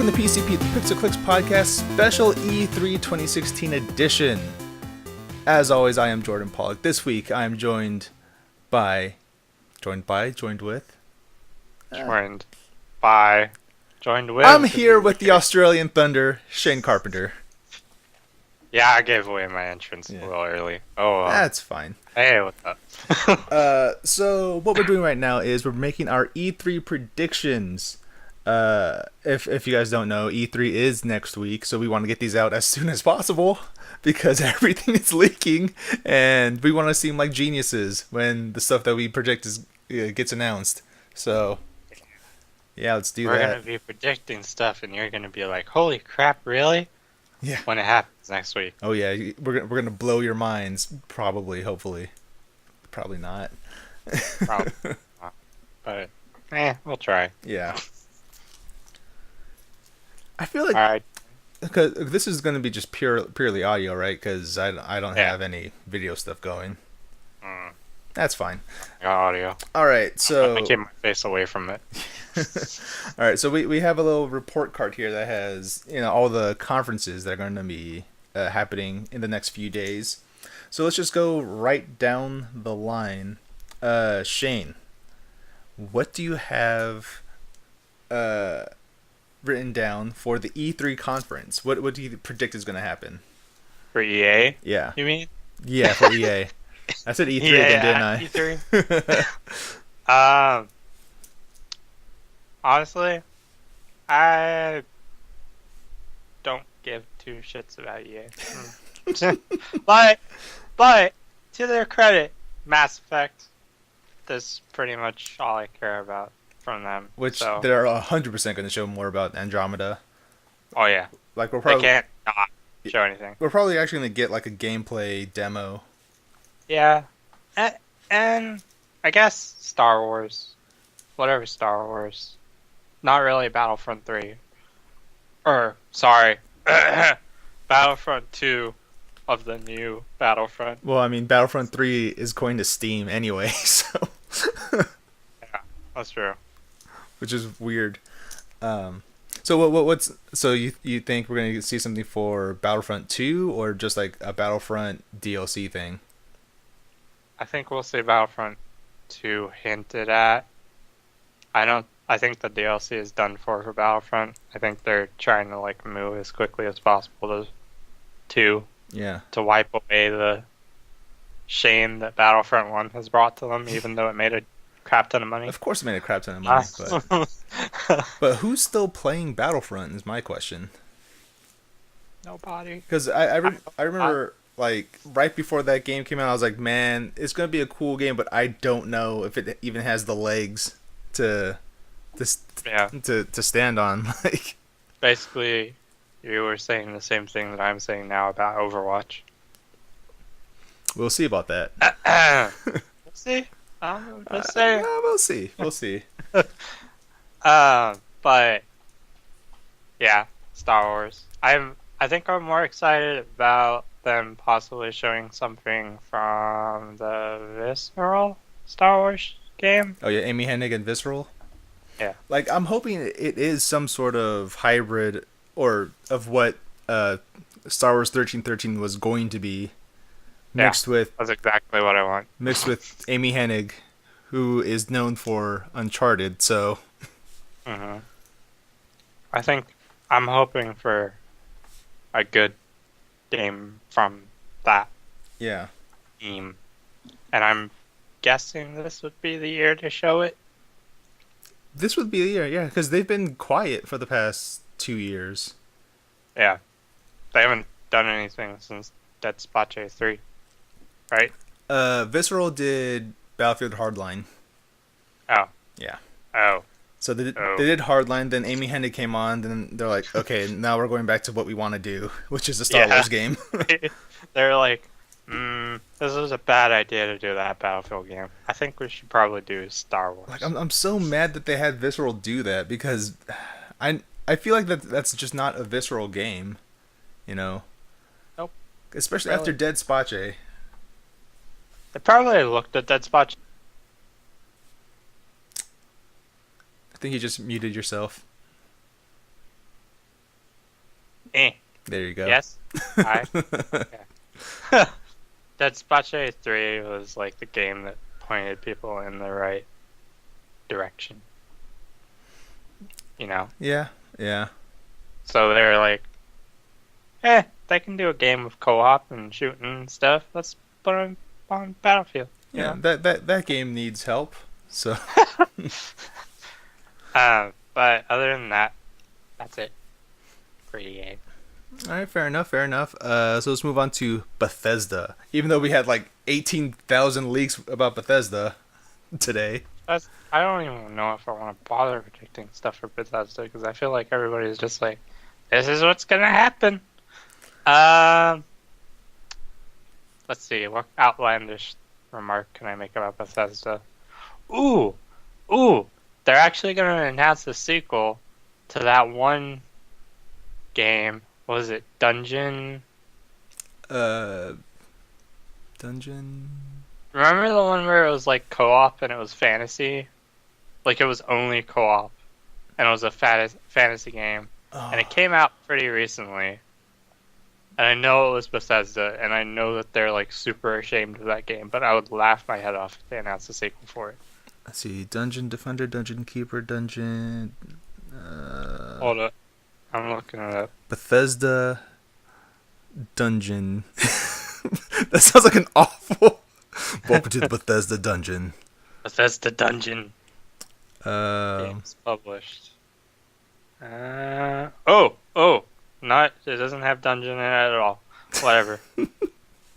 welcome to PCP, the Pixel Clicks Podcast Special E3 2016 edition. As always, I am Jordan Pollock. This week, I am joined with... I'm here with the Australian Thunder, Shane Carpenter. Yeah, I gave away my entrance a little early. Oh, that's fine. Hey, what's up? So what we're doing right now is we're making our E3 predictions. If you guys don't know, E3 is next week, so we want to get these out as soon as possible because everything is leaking, and we want to seem like geniuses when the stuff that we predict gets announced. So, yeah, let's do that. We're gonna be predicting stuff, and you're gonna be like, "Holy crap, really?" Yeah. When it happens next week. Oh yeah, we're gonna blow your minds. Probably, hopefully, probably not. Probably not. But we'll try. Yeah. I feel like because this is going to be just purely audio, right? Because I don't have any video stuff going. That's fine. I got audio. All right, so I keep my face away from it. All right, so we have a little report card here that has all the conferences that are going to be happening in the next few days. So let's just go right down the line. Shane, what do you have written down for the E3 conference? What do you predict is going to happen? For EA? Yeah. You mean? Yeah, for EA. I said E3 again, didn't I? E3? Honestly, I don't give two shits about EA. but to their credit, Mass Effect is pretty much all I care about from them. Which they're 100% going to show more about Andromeda. Oh yeah, like they can't not show anything. We're probably actually going to get like a gameplay demo. Yeah, and I guess Star Wars, whatever Star Wars. Not really Battlefront 3. Or, sorry, Battlefront 2 of the new Battlefront. Well, I mean, Battlefront 3 is going to Steam anyway, so... Yeah, that's true. Which is weird. So you think we're going to see something for Battlefront 2, or just like a Battlefront DLC thing? I think we'll see Battlefront 2 hinted at. I think the DLC is done for Battlefront. I think they're trying to move as quickly as possible to wipe away the shame that Battlefront 1 has brought to them, even though it made a crap ton of money. Of course it made a crap ton of money, but who's still playing Battlefront is my question. Nobody. Because I remember right before that game came out, I was like, man, it's going to be a cool game, but I don't know if it even has the legs to stand on. Basically, you were saying the same thing that I'm saying now about Overwatch. We'll see about that. We'll see. Just saying. We'll see. But yeah, Star Wars. I think I'm more excited about them possibly showing something from the Visceral Star Wars game. Oh yeah, Amy Hennig and Visceral. Yeah. I'm hoping it is some sort of hybrid or of what Star Wars 1313 was going to be mixed with. That's exactly what I want. Mixed with Amy Hennig, who is known for Uncharted, so. I think I'm hoping for a good game from that team. And I'm guessing this would be the year to show it. This would be the year, yeah, because they've been quiet for the past 2 years. Yeah. They haven't done anything since Dead Space 3, right? Visceral did Battlefield Hardline. Oh. Yeah. Oh. So they did Hardline, then Amy Hennig came on, then they're like, okay, now we're going back to what we want to do, which is a Star Wars game. They're like, this is a bad idea to do that Battlefield game. I think we should probably do Star Wars. I'm so mad that they had Visceral do that, because I feel like that's just not a Visceral game, Nope. Especially after Dead Space. They probably looked at Dead Space. I think you just muted yourself. Eh. There you go. Yes. I. Okay. Dead Space 3 was like the game that pointed people in the right direction. You know? Yeah, yeah. So they're like, they can do a game of co-op and shooting and stuff. Let's put them on Battlefield. You Yeah, know? that game needs help. So But other than that, that's it for EA. all right, fair enough, fair enough. So let's move on to Bethesda. Even though we had like 18,000 leaks about Bethesda today. I don't even know if I want to bother predicting stuff for Bethesda because I feel like everybody's just like, this is what's gonna happen. Let's see, what outlandish remark can I make about Bethesda? Ooh, they're actually gonna announce a sequel to that one game. What was it, Dungeon? Uh, Dungeon. Remember the one where it was like co-op and it was fantasy? Like it was only co-op and it was a fantasy game. Oh, And it came out pretty recently. And I know it was Bethesda, and I know that they're like super ashamed of that game, but I would laugh my head off if they announced a sequel for it. let's see. Dungeon Defender, Dungeon Keeper, Dungeon. Hold up. I'm looking it up. Bethesda Dungeon. That sounds like an awful. Welcome to the Bethesda Dungeon. Bethesda Dungeon Um, games published. Not, it doesn't have dungeon in it at all. Whatever.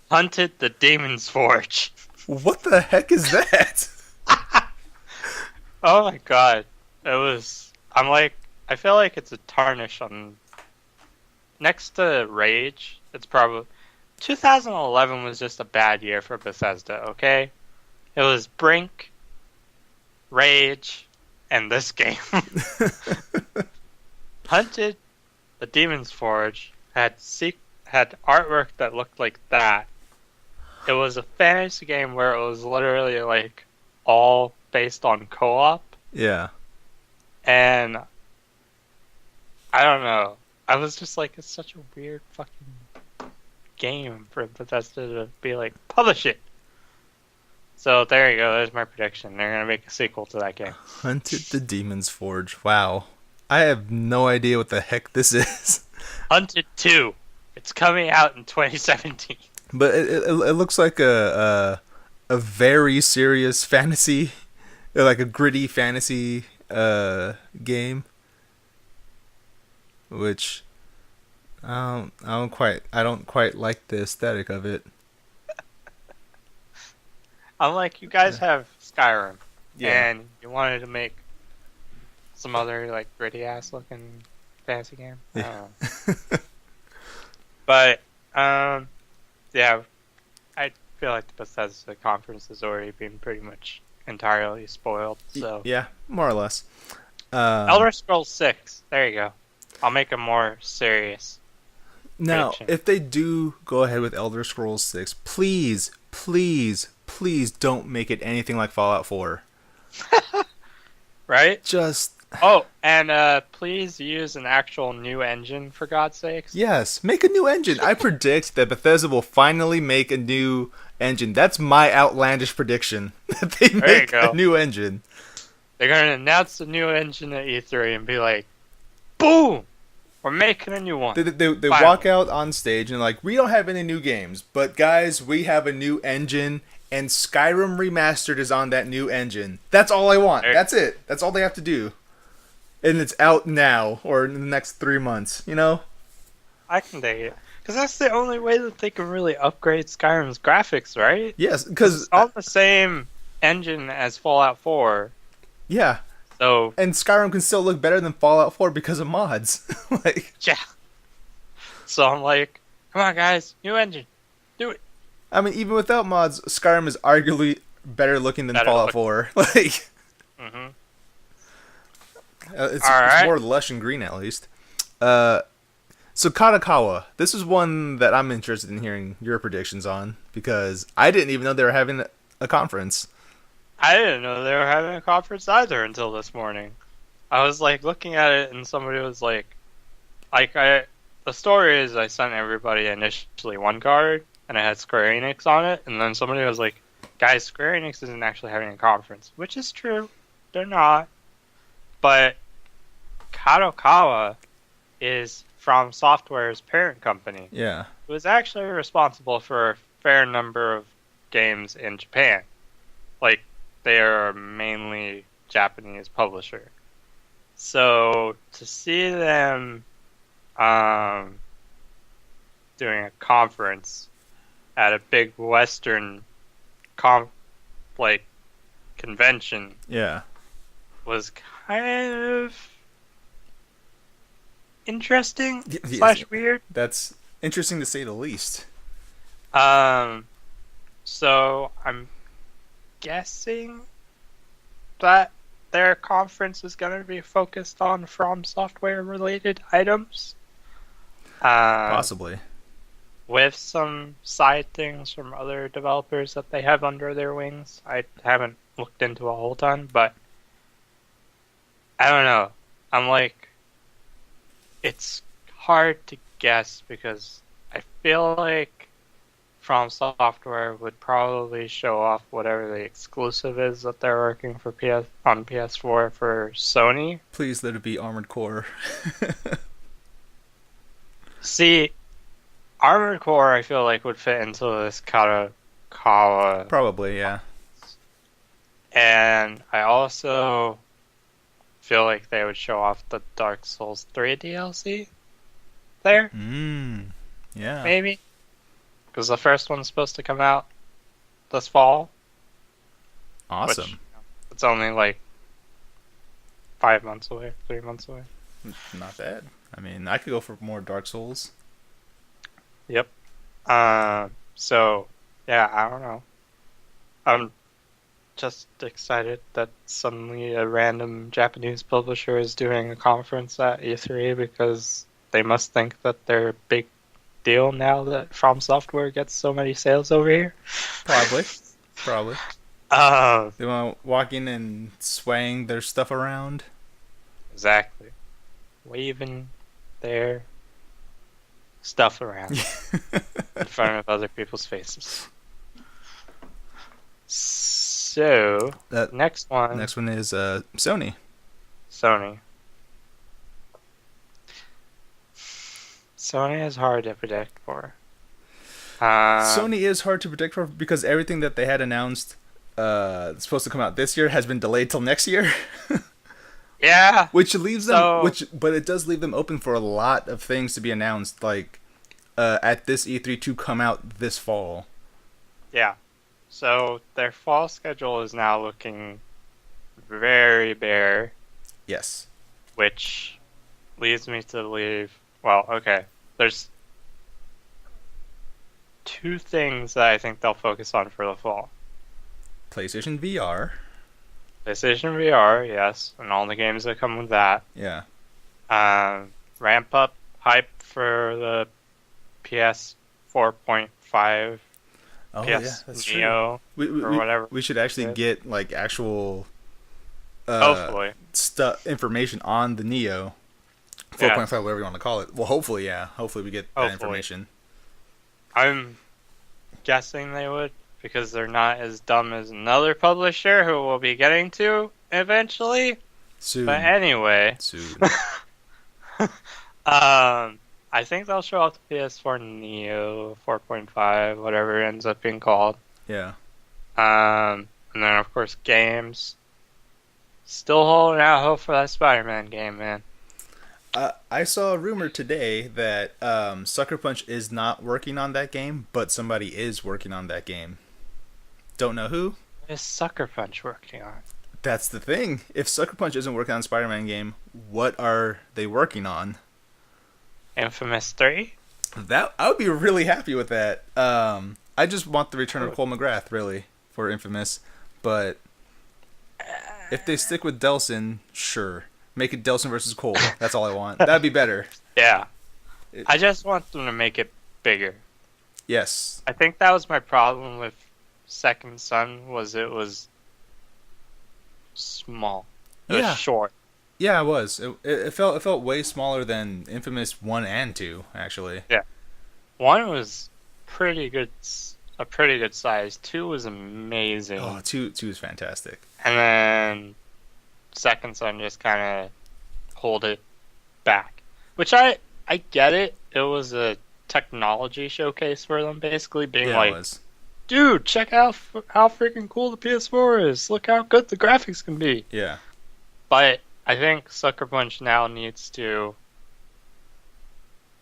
Hunted the Demon's Forge. what the heck is that? Oh my god. I feel like it's a tarnish on, next to Rage, it's probably, 2011 was just a bad year for Bethesda, okay? It was Brink, Rage, and this game. Hunted the Demon's Forge had artwork that looked like that. It was a fantasy game where it was literally like all based on co-op, Yeah. and I don't know. I was just like, it's such a weird fucking game for Bethesda to be like, publish it. So there you go. There's my prediction. They're gonna make a sequel to that game. Hunted the Demon's Forge. Wow. I have no idea what the heck this is. Hunted 2. It's coming out in 2017. But it looks like a very serious fantasy, like a gritty fantasy game, which I don't quite like the aesthetic of it. I'm like, you guys have Skyrim, and you wanted to make some other like gritty ass looking fantasy game. I don't know. But yeah, I feel like the Bethesda conference has already been pretty much entirely spoiled. So yeah, more or less. Elder Scrolls 6. There you go. I'll make a more serious. Now, prediction. if they do go ahead with Elder Scrolls 6, please don't make it anything like Fallout 4. Right? Just Oh, and please use an actual new engine for God's sakes. yes, make a new engine. I predict that Bethesda will finally make a new engine. That's my outlandish prediction. That they There you make go. a new engine. They're gonna announce the new engine at E3 and be like, "Boom, we're making a new one." They Finally. walk out on stage and like, we don't have any new games, but guys, we have a new engine, and Skyrim Remastered is on that new engine. That's all I want. There- That's it. That's all they have to do. And it's out now, or in the next 3 months, you know? I can dig it. Because that's the only way that they can really upgrade Skyrim's graphics, right? Yes, because, It's on the same engine as Fallout 4. yeah. So, And Skyrim can still look better than Fallout 4 because of mods. Like, yeah. So I'm like, come on, guys, new engine. Do it. I mean, even without mods, Skyrim is arguably better looking than Better Fallout looking. 4. Like, Mm-hmm. it's Alright. more lush and green at least. So Katakawa, this is one that I'm interested in hearing your predictions on, because I didn't even know they were having a conference. I didn't know they were having a conference either until this morning. I was like looking at it and somebody was like the story is I sent everybody initially one card, and it had Square Enix on it, and then somebody was like, guys, Square Enix isn't actually having a conference, which is true. They're not. But Kadokawa is From Software's parent company, Yeah. who is actually responsible for a fair number of games in Japan. Like, they are a mainly Japanese publisher. So, to see them doing a conference at a big Western convention Yeah. was kind of interesting Yes. / weird. That's interesting to say the least. So I'm guessing that their conference is going to be focused on From Software related items. Possibly. With some side things from other developers that they have under their wings. I haven't looked into a whole ton, but I don't know. I'm like, it's hard to guess because I feel like From Software would probably show off whatever the exclusive is that they're working for on PS4 for Sony. Please let it be Armored Core. See, Armored Core I feel like would fit into this Kadokawa. Probably, yeah. And I also feel like they would show off the Dark Souls 3 DLC there. Yeah. Maybe. Because the first one's supposed to come out this fall. Awesome. Which, it's only like 5 months away, 3 months away. Not bad. I mean, I could go for more Dark Souls. Yep. So, yeah, I don't know. I'm just excited that suddenly a random Japanese publisher is doing a conference at E3 because they must think that they're a big deal now that From Software gets so many sales over here. Probably. They want to walk in and swaying their stuff around. Exactly. Waving their stuff around in front of other people's faces. So, next one. Next one is Sony. Sony. Sony is hard to predict for. Sony is hard to predict for because everything that they had announced supposed to come out this year has been delayed till next year. Yeah. Which leaves them, but it does leave them open for a lot of things to be announced, like at this E3 to come out this fall. Yeah. So their fall schedule is now looking very bare. Yes. Which leads me to believe, well, okay, there's 2 things that I think they'll focus on for the fall. PlayStation VR. PlayStation VR, yes, and all the games that come with that. Yeah. Ramp up hype for the PS 4.5, PS Neo, or whatever. We should actually get like actual hopefully information on the Neo 4.5, whatever you want to call it. Well, hopefully, yeah. Hopefully we get that information. I'm guessing they would, because they're not as dumb as another publisher who we'll be getting to eventually. Soon. But anyway. Soon. I think they'll show off the PS4 Neo 4.5, whatever it ends up being called. Yeah. And then, of course, games. Still holding out hope for that Spider-Man game, man. I saw a rumor today that Sucker Punch is not working on that game, but somebody is working on that game. Don't know who. What is Sucker Punch working on? That's the thing. If Sucker Punch isn't working on a Spider-Man game, what are they working on? Infamous 3? I would be really happy with that. I just want the return of Cole McGrath, really, for Infamous. But if they stick with Delson, sure. Make it Delson versus Cole. That's all I want. That'd be better. Yeah. I just want them to make it bigger. Yes. I think that was my problem with Second Son, was it was small. It was short. Yeah, it was. It felt way smaller than Infamous 1 and 2, actually. Yeah, one was a pretty good size. Two was Oh, amazing, 2 is fantastic. and then second son just kind of pulled it back, which I get it. It was a technology showcase for them, basically being Yeah, it like, was. dude, check out how freaking cool the PS4 is. Look how good the graphics can be. Yeah. But I think Sucker Punch now needs to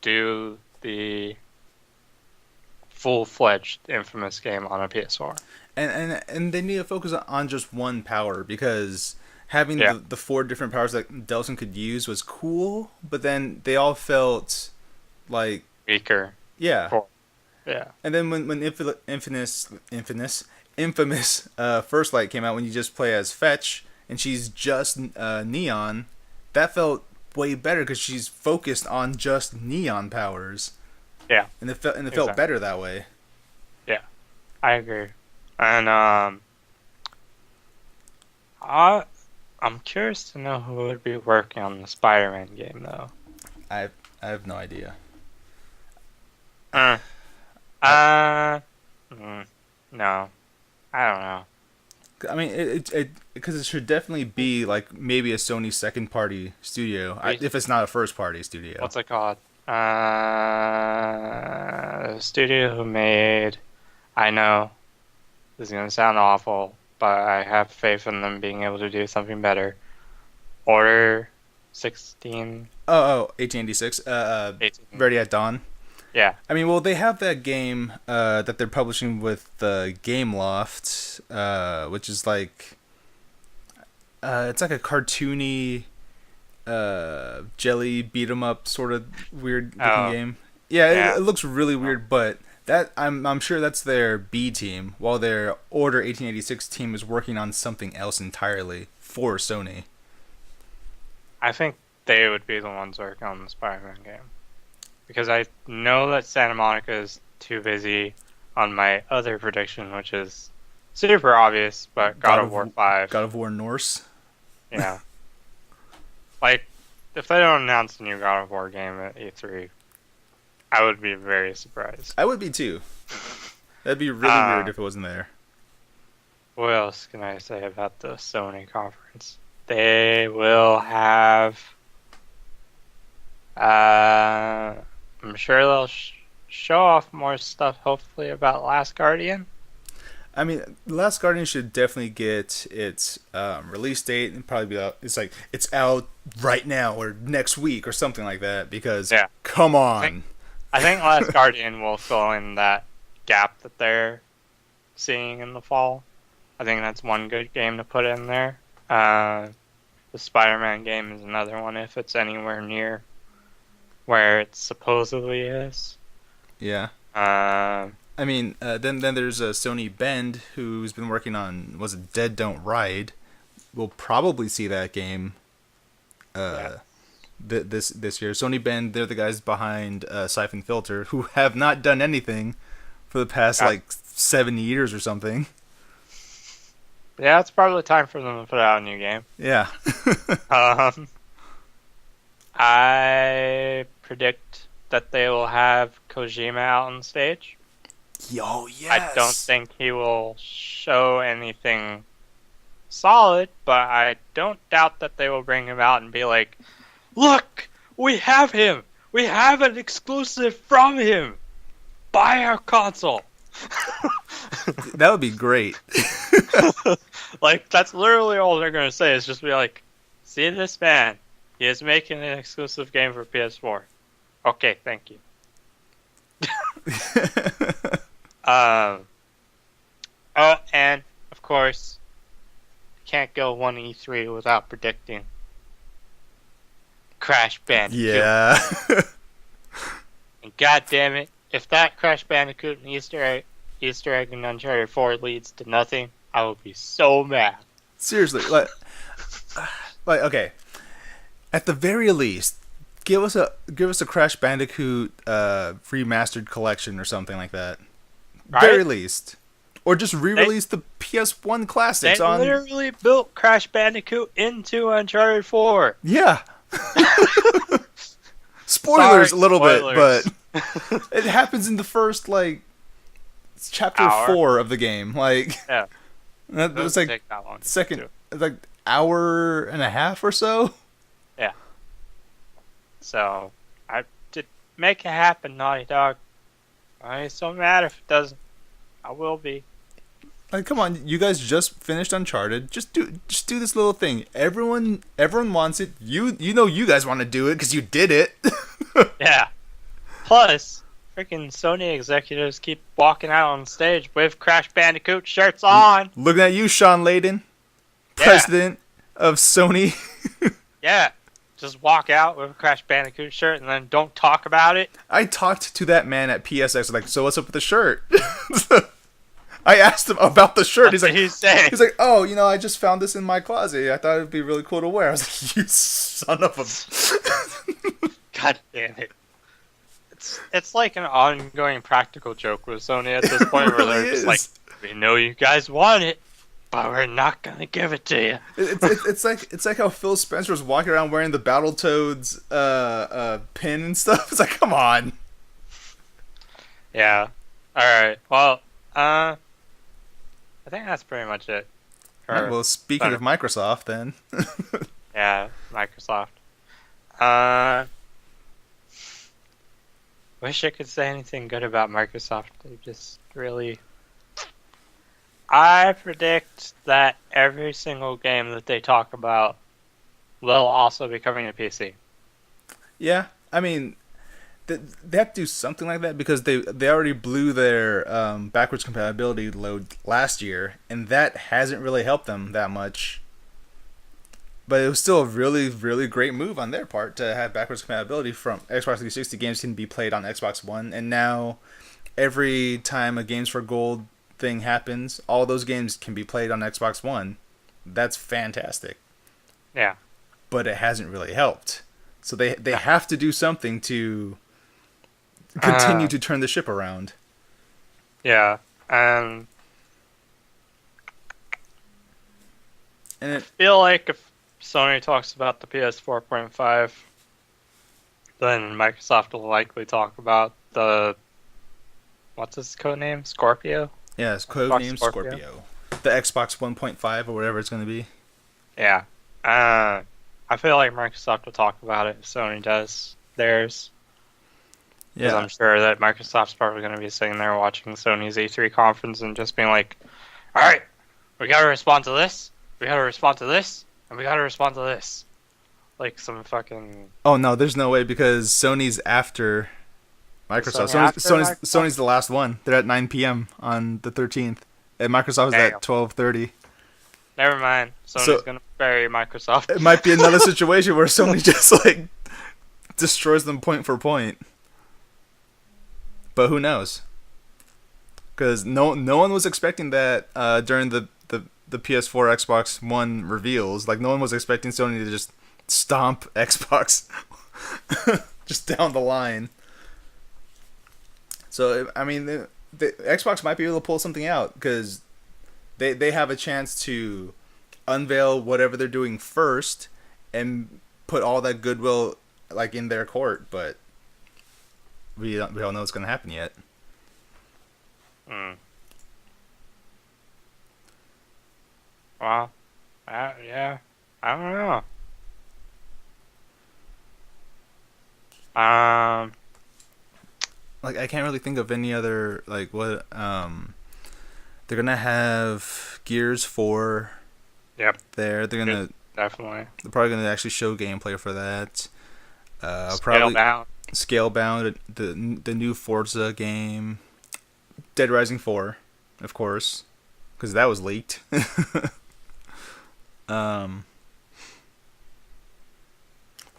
do the full-fledged Infamous game on a PS4. And they need to focus on just one power, because having Yeah, the 4 different powers that Delson could use was cool, but then they all felt like, weaker. yeah. For yeah, And then when Infamous First Light came out, when you just play as Fetch and she's just Neon, that felt way better because she's focused on just Neon powers, yeah, and it felt exactly. better that way. Yeah, I agree. And I I'm curious to know who would be working on the Spider-Man game though. I have no idea. Uh, I uh no, I don't know. I mean, it because it should definitely be like maybe a Sony second party studio, if it's not a first party studio. What's it called? The studio who made. I know this is gonna sound awful, but I have faith in them being able to do something better. Order 16, Oh, 1886. 18. Ready at Dawn. Yeah, I mean, well, they have that game that they're publishing with the Game Loft, which is like it's like a cartoony jelly beat 'em up sort of weird looking oh, game. Yeah, yeah. it looks really weird, but that I'm sure that's their B team, while their Order 1886 team is working on something else entirely for Sony. I think they would be the ones working on the Spider-Man game. Because I know that Santa Monica is too busy on my other prediction, which is super obvious, but God of War 5. God of War Norse. Yeah. Like, if they don't announce a new God of War game at E3, I would be very surprised. I would be too. That'd be really weird if it wasn't there. What else can I say about the Sony conference? They will have. I'm sure they'll show off more stuff, hopefully, about Last Guardian. I mean, The Last Guardian should definitely get its release date, and probably be out. It's like it's out right now or next week or something like that. Because Yeah. come I think, on, I think Last Guardian will fill in that gap that they're seeing in the fall. I think that's one good game to put in there. The Spider-Man game is another one if it's anywhere near where it supposedly is. yeah. Um, I mean, then there's Sony Bend, who's been working on, was it Dead Don't Ride? We'll probably see that game yeah. this year. Sony Bend, they're the guys behind Siphon Filter, who have not done anything for the past Yeah. like 7 years or something. Yeah, it's probably time for them to put out a new game. Yeah. Um, I predict that they will have Kojima out on stage. Yo, I don't yes. think he will show anything solid, but I don't doubt that they will bring him out and be like, look, we have him! We have an exclusive from him! Buy our console! That would be great. Like, that's literally all they're going to say, is just be like, see this man? He is making an exclusive game for PS4. Okay, thank you. Oh, and, of course, can't go one E3 without predicting Crash Bandicoot. Yeah. And god damn it, if that Crash Bandicoot and Easter egg in Uncharted 4 leads to nothing, I will be so mad. Seriously, like okay. At the very least, give us a Crash Bandicoot remastered collection or something like that. Right? Very least. Or just They re-release the PS1 they classics on. literally built Crash Bandicoot into Uncharted 4. Yeah. Sorry, Spoilers a little bit, but spoilers. it happens in the first like chapter Hour. 4 of the game. Like Yeah, it that was doesn't like take that long. second, Too. like hour and a half or so. Yeah. So I did make it happen, Naughty Dog. I ain't so mad if it doesn't. I will be. Like, come on, you guys just finished Uncharted. Just do this little thing. Everyone wants it. You know you guys want to do it because you did it. Yeah. Plus, freaking Sony executives keep walking out on stage with Crash Bandicoot shirts on. Looking at you, Sean Layden, Yeah. president of Sony. Yeah. Just walk out with a Crash Bandicoot shirt and then don't talk about it. I talked to that man at PSX, like, so what's up with the shirt? I asked him about the shirt. What He's did like, he say? he's like, oh, I just found this in my closet. I thought it'd be really cool to wear. I was like, you son of a. God damn it. It's like an ongoing practical joke with Sony at this point where they're really just like, we know you guys want it, but we're not gonna give it to you. It's like how Phil Spencer was walking around wearing the Battletoads pin and stuff. It's like, come on. Yeah. Alright. Well, I think that's pretty much it. Right, well, speaking of Microsoft, then. Yeah, Microsoft. Wish I could say anything good about Microsoft. They just really. I predict that every single game that they talk about will also be coming to PC. Yeah, I mean, they have to do something like that because they already blew their backwards compatibility load last year, and that hasn't really helped them that much. But it was still a really, really great move on their part to have backwards compatibility from Xbox 360 games can be played on Xbox One, and now every time a Games for Gold thing happens, all those games can be played on Xbox One. That's fantastic. Yeah. But it hasn't really helped. So they have to do something to continue to turn the ship around. Yeah. And I feel like if Sony talks about the PS4.5, then Microsoft will likely talk about the what's its code name? Scorpio? Yeah, it's codename Scorpio. The Xbox 1.5 or whatever it's going to be. Yeah. I feel like Microsoft will talk about it if Sony does theirs. Because I'm sure that Microsoft's probably going to be sitting there watching Sony's E3 conference and just being like, alright, we got to respond to this, we got to respond to this, and we got to respond to this. Like some fucking... Oh, no, there's no way because Sony's after Microsoft. Sony's the last one. They're at 9 p.m. on the 13th. And Microsoft is at 12:30. Never mind. Sony's going to bury Microsoft. It might be another situation where Sony just, like, destroys them point for point. But who knows? Because no one was expecting that during the PS4 Xbox One reveals. Like, no one was expecting Sony to just stomp Xbox just down the line. So, I mean, the Xbox might be able to pull something out because they have a chance to unveil whatever they're doing first and put all that goodwill like in their court, but we don't know what's going to happen yet. Well, yeah, I don't know. Like I can't really think of any other like what they're gonna have Gears 4. Yep. They're gonna definitely. They're probably gonna actually show gameplay for that. Scalebound, the new Forza game, Dead Rising 4, of course, because that was leaked. I'm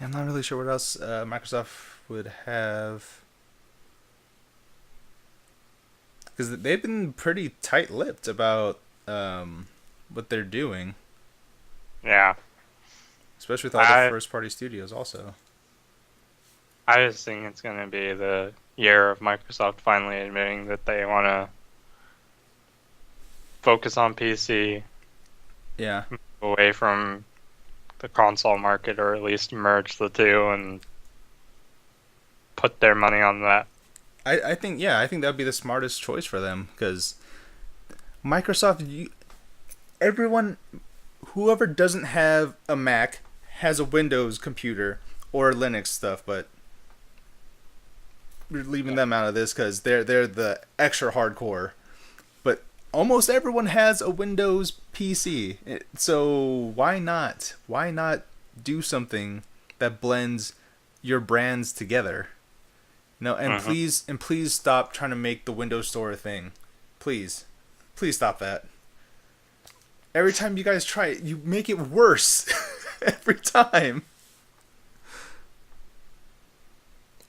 not really sure what else Microsoft would have. Because they've been pretty tight-lipped about what they're doing. Yeah. Especially with all the first-party studios also. I just think it's going to be the year of Microsoft finally admitting that they want to focus on PC, Yeah. away from the console market, or at least merge the two and put their money on that. I think I think that would be the smartest choice for them because Microsoft, everyone, whoever doesn't have a Mac has a Windows computer or Linux stuff, but we're leaving them out of this because they're the extra hardcore. But almost everyone has a Windows PC, so why not? Why not do something that blends your brands together? No, and please stop trying to make the Windows Store a thing. Please stop that. Every time you guys try it, you make it worse. Every time.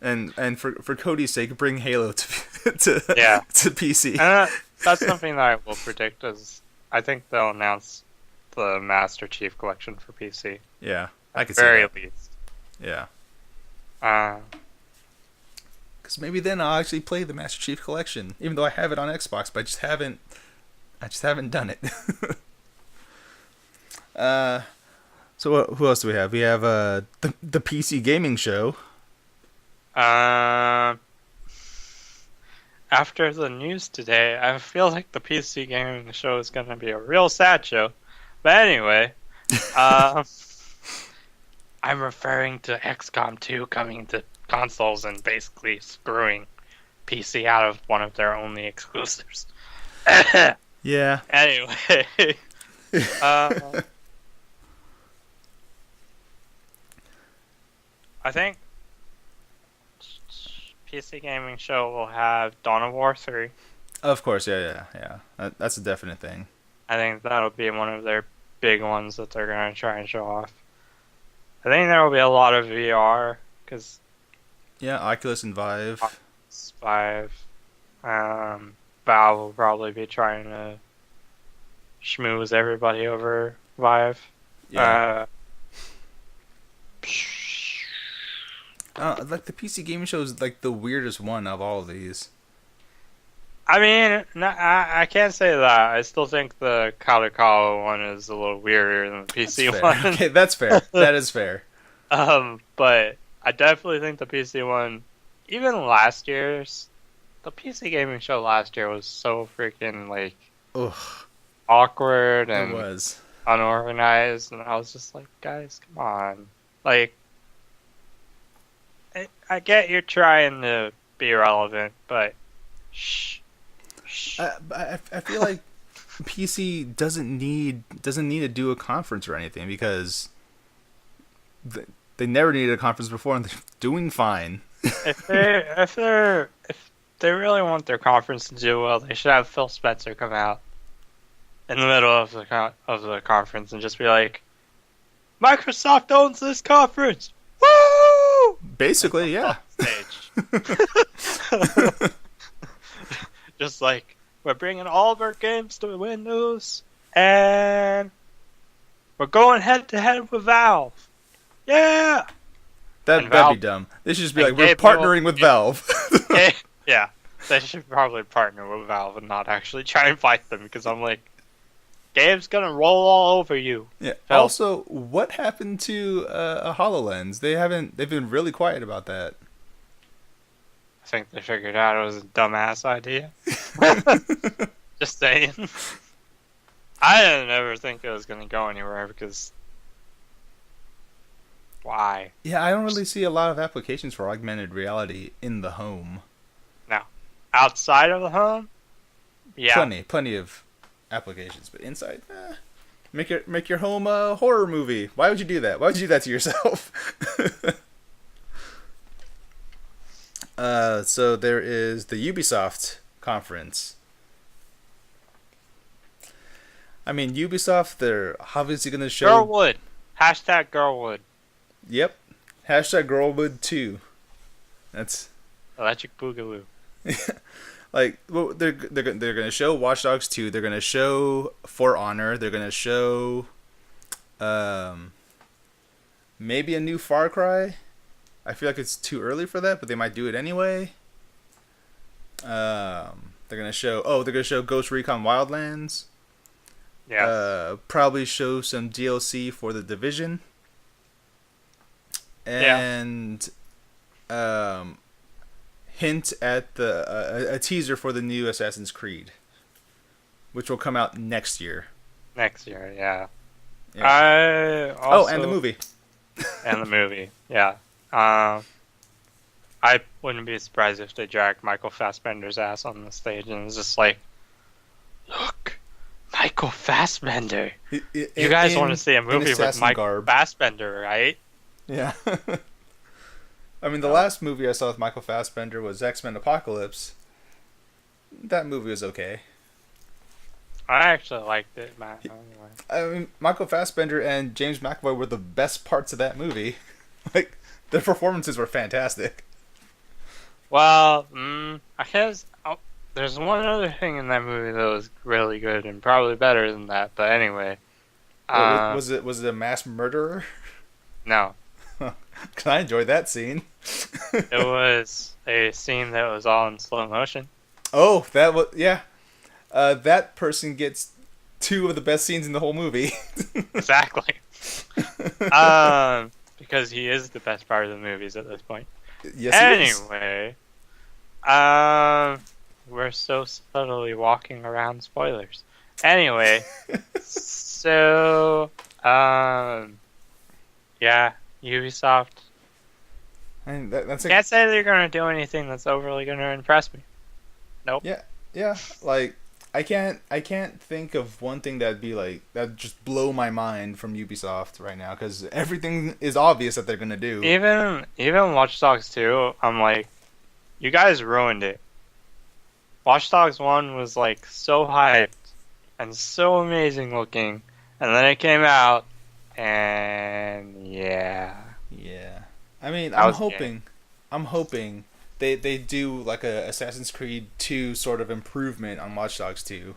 And for Cody's sake, bring Halo to to PC. And that's something that I will predict is I think they'll announce the Master Chief Collection for PC. Yeah, I could see that. Very least. Yeah. Because maybe then I'll actually play the Master Chief Collection, even though I have it on Xbox, but I just haven't done it. So who else do we have? We have the PC Gaming Show. After the news today, I feel like the PC Gaming Show is going to be a real sad show. But anyway, I'm referring to XCOM 2 coming to consoles and basically screwing PC out of one of their only exclusives. Yeah. Anyway, I think PC Gaming Show will have Dawn of War 3. Of course, yeah. That's a definite thing. I think that'll be one of their big ones that they're going to try and show off. I think there will be a lot of VR, because... Yeah, Oculus and Vive. Vive. Valve will probably be trying to schmooze everybody over Vive. Yeah. Like the PC Gaming Show is like the weirdest one of all of these. I mean, I can't say that. I still think the Kalakawa one is a little weirder than the PC one. Okay, that's fair. That is fair. But I definitely think the PC one, even last year's, the PC Gaming Show last year was so freaking like awkward and it was unorganized, and I was just like, guys, come on, like. I get you're trying to be relevant, but shh. I feel like PC doesn't need to do a conference or anything because they never needed a conference before and they're doing fine. If they really want their conference to do well, they should have Phil Spencer come out in the middle of the conference and just be like, Microsoft owns this conference. Woo! Basically, yeah. Just like, we're bringing all of our games to Windows, and we're going head to head with Valve. Yeah! That'd be dumb. They should just be like, we're partnering with Valve. Yeah, they should probably partner with Valve and not actually try and fight them, because I'm like, Gabe's gonna roll all over you. Yeah. Phil. Also, what happened to a HoloLens? They've been really quiet about that. I think they figured out it was a dumbass idea. Just saying. I didn't ever think it was gonna go anywhere because why? Yeah, I don't really see a lot of applications for augmented reality in the home. Now, outside of the home, yeah, plenty of applications, but inside, make your home a horror movie. Why would you do that? Why would you do that to yourself? So there is the Ubisoft conference. I mean, Ubisoft, they're obviously going to show... Girlwood. Hashtag Girlwood. Yep. Hashtag Girlwood 2. That's... Electric Boogaloo. Like, well, they're going to show Watch Dogs 2. They're going to show For Honor. They're going to show... maybe a new Far Cry. I feel like it's too early for that, but they might do it anyway. They're going to show... Oh, they're going to show Ghost Recon Wildlands. Yes. Probably show some DLC for the Division, Yeah. and um, hint at a teaser for the new Assassin's Creed, which will come out next year. Next year. Yeah. Yeah. I Oh, and the also movie. and the movie. Yeah. Um, I wouldn't be surprised if they dragged Michael Fassbender's ass on the stage and it's just like, look, Michael Fassbender. You guys want to see a in movie with assassin Michael garb. Fassbender, right? Yeah. I mean, the No. last movie I saw with Michael Fassbender was X-Men Apocalypse. That movie was okay. I actually liked it, man. Anyway. I mean, Michael Fassbender and James McAvoy were the best parts of that movie. Like, their performances were fantastic. Well, I guess there's one other thing in that movie that was really good and probably better than that. But anyway, Was it? Was it a mass murderer? no, Cause I enjoyed that scene. it was a scene that was all in slow motion. Oh, that was yeah. That person gets two of the best scenes in the whole movie. Exactly. Because he is the best part of the movies at this point. Yes, he is. Anyway, we're so subtly walking around spoilers. Anyway, so, yeah, Ubisoft. And that's Can't say they're gonna do anything that's overly gonna impress me. Nope. yeah. Like I can't think of one thing that'd be like that'd just blow my mind from Ubisoft right now because everything is obvious that they're gonna do. Even Watch Dogs 2, I'm like, you guys ruined it. Watch Dogs 1 was like so hyped and so amazing looking, and then it came out, and yeah. Yeah. I mean, That was gay. I'm hoping they do like a Assassin's Creed 2 sort of improvement on Watch Dogs 2.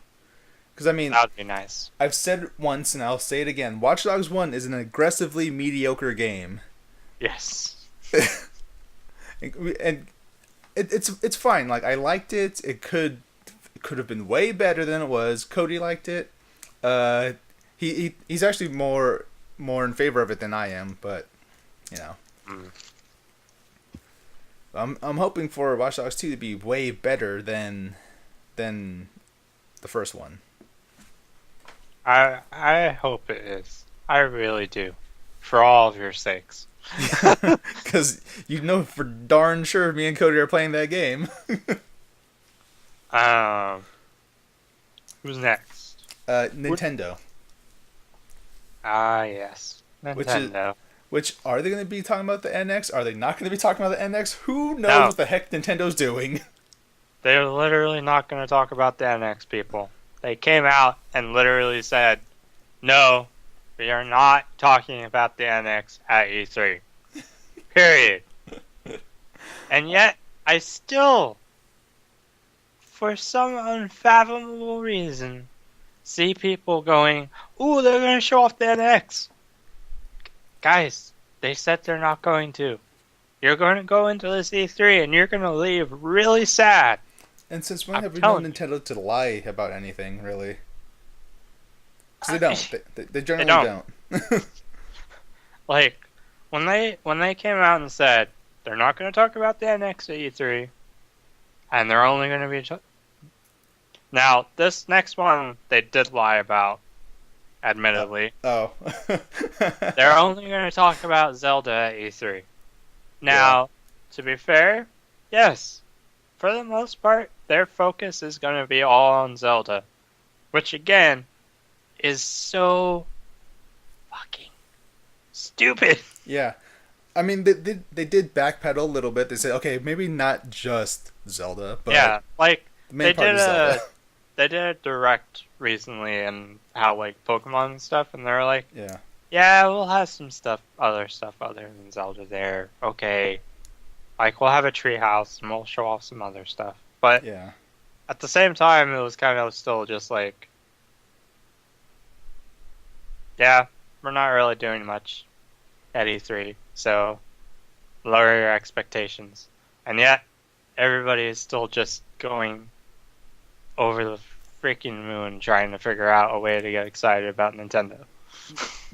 Because I mean, That would be nice. I've said it once and I'll say it again. Watch Dogs 1 is an aggressively mediocre game. Yes. And it's fine. Like I liked it. It could have been way better than it was. Cody liked it. He's actually more in favor of it than I am, but you know. Mm. I'm hoping for Watch Dogs 2 to be way better than the first one. I hope it is. I really do. For all of your sakes. Because you know for darn sure me and Cody are playing that game. Um, who's next? Nintendo. Ah, yes. Nintendo. Which are they going to be talking about the NX? Are they not going to be talking about the NX? Who knows No. what the heck Nintendo's doing? They're literally not going to talk about the NX, people. They came out and literally said, no, we are not talking about the NX at E3. Period. And yet, I still, for some unfathomable reason, see people going, ooh, they're going to show off the NX. Guys, they said they're not going to. You're going to go into this E3 and you're going to leave really sad. And since when I'm have we known telling Nintendo to lie about anything, really? Because they don't. They generally don't. don't. Like, when they came out and said they're not going to talk about the NX at E3, and they're only going to be... Now, this next one, they did lie about, admittedly. Oh. They're only going to talk about Zelda at E3. Now, to be fair, yes, for the most part, their focus is going to be all on Zelda. Which, again, is so fucking stupid. Yeah. I mean, they did backpedal a little bit. They said, okay, maybe not just Zelda, but Yeah, like, the main part is Zelda. they did a direct recently and how, like, Pokemon and stuff, and they're like, Yeah. yeah, we'll have some other stuff other than Zelda there. Okay. Like, we'll have a treehouse and we'll show off some other stuff. But Yeah. at the same time, it was kind of still just like, yeah, we're not really doing much at E3, so lower your expectations. And yet, everybody is still just going over the freaking moon trying to figure out a way to get excited about Nintendo.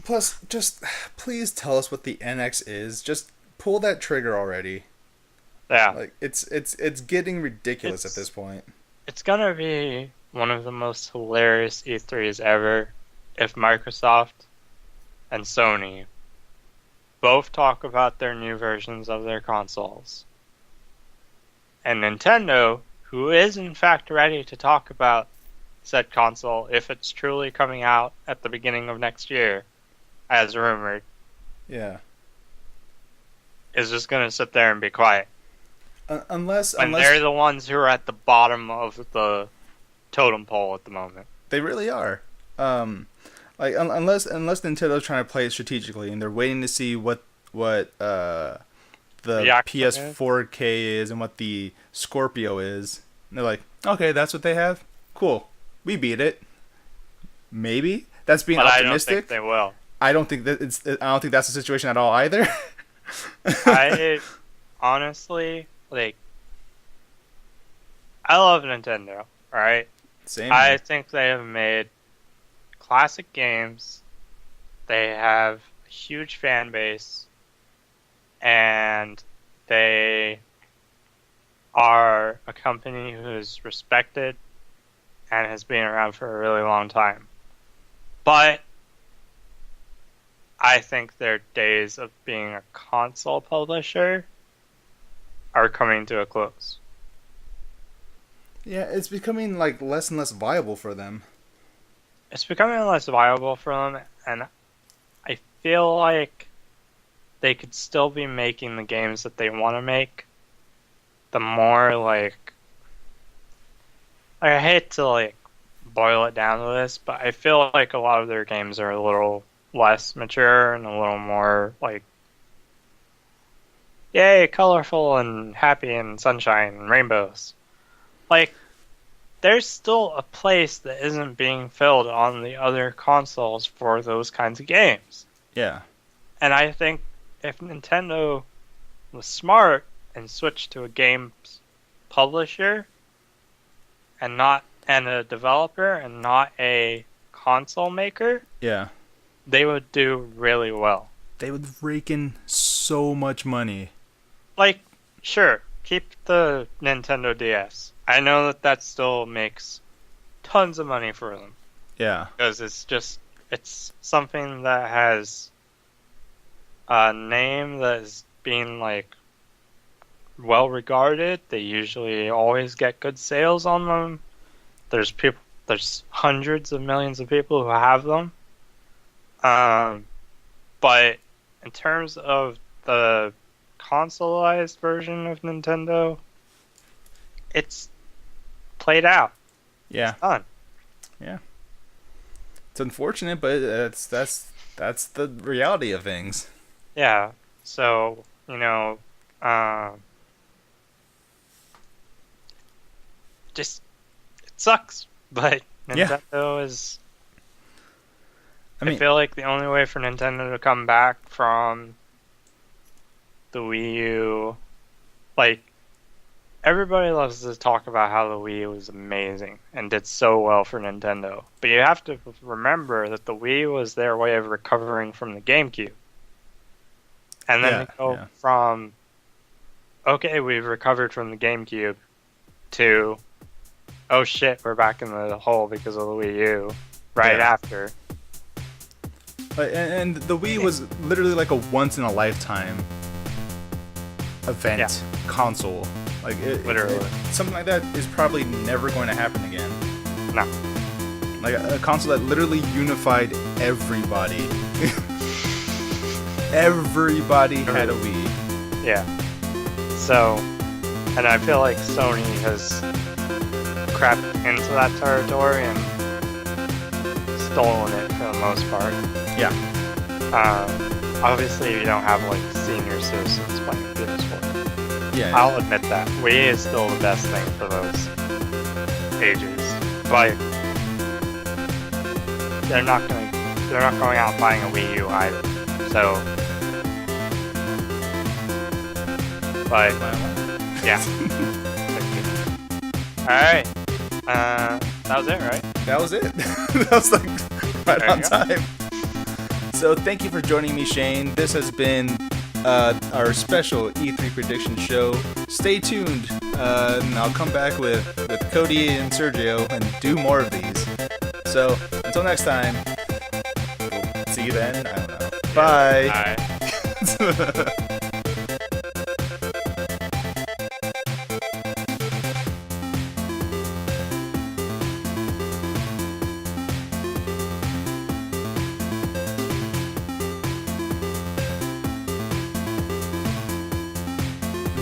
Plus, just please tell us what the NX is. Just pull that trigger already. Yeah. Like it's getting ridiculous at this point. It's gonna be one of the most hilarious E3s ever if Microsoft and Sony both talk about their new versions of their consoles. And Nintendo, who is in fact ready to talk about said console if it's truly coming out at the beginning of next year, as rumored, Yeah. is just gonna sit there and be quiet. Unless they're the ones who are at the bottom of the totem pole at the moment. They really are. Unless Nintendo's trying to play it strategically and they're waiting to see what the PS4K is and what the Scorpio is. And they're like, okay, that's what they have. Cool, we beat it. Maybe that's being optimistic. I don't think they will. I don't think that's the situation at all either. I honestly I love Nintendo. Alright? Same. I think they have made classic games. They have a huge fan base. And they are a company who is respected and has been around for a really long time. But I think their days of being a console publisher are coming to a close. Yeah, it's becoming like less and less viable for them. It's becoming less viable for them, and I feel like they could still be making the games that they want to make. The more I hate to boil it down to this, but I feel like a lot of their games are a little less mature and a little more yay, colorful and happy and sunshine and rainbows. There's still a place that isn't being filled on the other consoles for those kinds of games. Yeah. And I think if Nintendo was smart and switched to a games publisher and a developer and not a console maker, yeah, they would do really well. They would rake in so much money. Sure, keep the Nintendo DS. I know that still makes tons of money for them. Yeah. Because it's something that has a name that is being well regarded. They usually always get good sales on them. There's hundreds of millions of people who have them. But in terms of the consoleized version of Nintendo, it's played out. Yeah. It's done. Yeah. It's unfortunate, but that's the reality of things. Yeah. So, just it sucks, but Nintendo is. I feel like the only way for Nintendo to come back from the Wii U, everybody loves to talk about how the Wii was amazing and did so well for Nintendo. But you have to remember that the Wii was their way of recovering from the GameCube. And then from, okay, we've recovered from the GameCube, to, oh shit, we're back in the hole because of the Wii U, after. And the Wii was literally like a once-in-a-lifetime event console. Literally. Something like that is probably never going to happen again. No. A console that literally unified everybody. Everybody had a Wii. Yeah. So, and I feel like Sony has crept into that territory and stolen it for the most part. Yeah. Obviously, you don't have senior citizens playing PS4. Yeah. I'll admit that Wii is still the best thing for those ages, but they're not going out buying a Wii U either. So, but yeah. All right. That was it, right? That was it. That was like right There on you go. time. So thank you for joining me, Shane. This has been our special E3 prediction show. Stay tuned, and I'll come back with Cody and Sergio and do more of these. So until next time, we'll see you then. I don't know. Bye. Bye.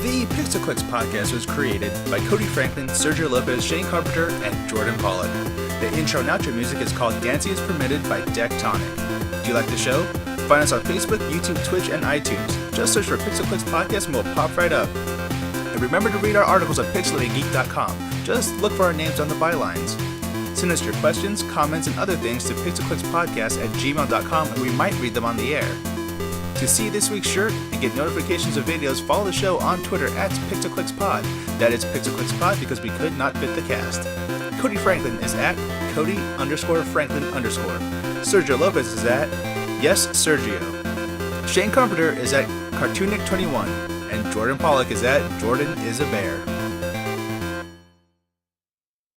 The Pixelclicks podcast was created by Cody Franklin, Sergio Lopez, Shane Carpenter, and Jordan Pollock. The intro and outro music is called Dancing is Permitted by Dectonic. Do you like the show? Find us on Facebook, YouTube, Twitch, and iTunes. Just search for Pixelclicks podcast and we'll pop right up. And remember to read our articles at pixelatedgeek.com. Just look for our names on the bylines. Send us your questions, comments, and other things to pixelclickspodcast@gmail.com and we might read them on the air. To see this week's shirt and get notifications of videos, follow the show on Twitter at PixelClicksPod. That is PixelClicksPod because we could not fit the cast. Cody Franklin is at Cody_Franklin_. Sergio Lopez is at Yes Sergio. Shane Carpenter is at Cartoonic21. And Jordan Pollock is at Jordan is a Bear.